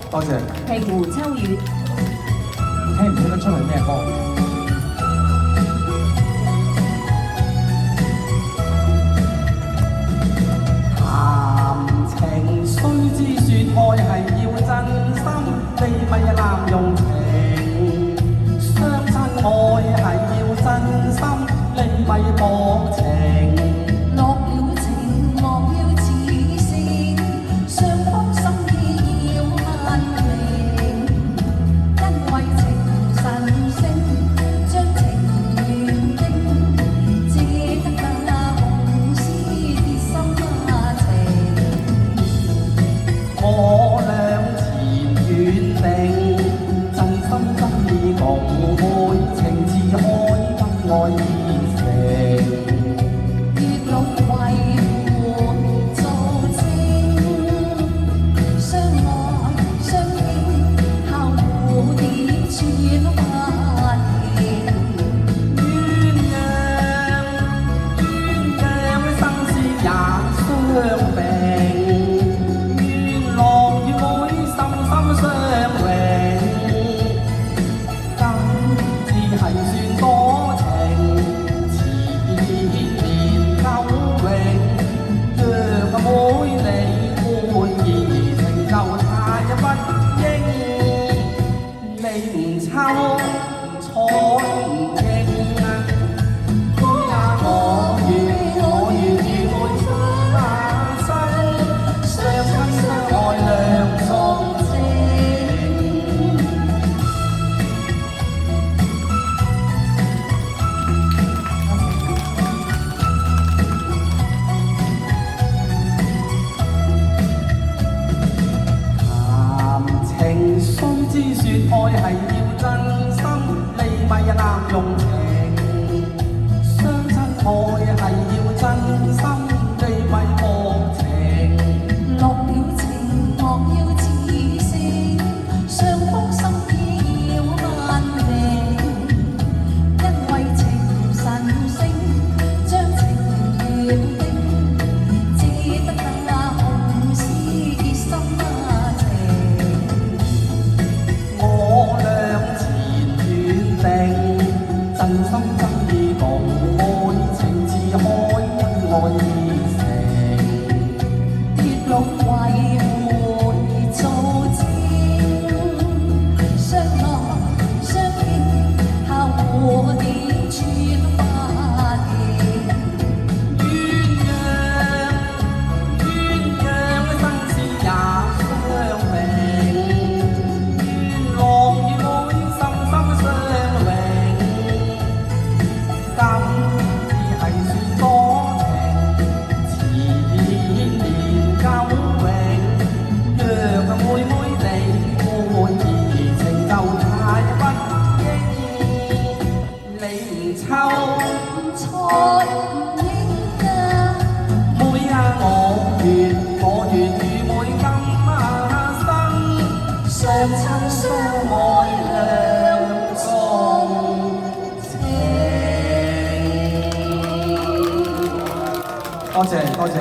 多謝。係胡秋月。聽唔聽得出係咩歌？談情須知説愛係要真心，你咪濫用情。相親愛係要真心，你咪薄情。落了情，莫要自勝，雙方心意要限明，因為情神聖，將情緣定，借得那紅絲結心情。我倆前緣定，真心真意共會，情似海金愛現成。月老為伴做證，相愛相敬，靠蝴蝶轉花形。鴛鴦生死也相並，願郎與妹心心相榮。今至係算多情，遲年久永。讓妹你歡怡情就太不應，你唔抽睬唔應啊！我願與愛相生，相親相愛兩雙情。談情須知説愛係要真心，你咪濫用情。相親愛係要真心，你咪薄情。落了情，莫要自勝，雙方心意要限明，因為情神聖，將情緣定，借得那紅絲結心情。我倆前緣定，真心真意共愛，情似海因愛現成。月老為伴做證，相愛相敬，靠蝴蝶轉花形。鴛鴦生死也相並，願郎與妹心心相榮。今至係算多情，遲年久永。讓妹妹你歡怡情就太不應，你唔抽才唔應啊！妹啊，我願與妹今生，相親相愛兩雙情。多謝多謝。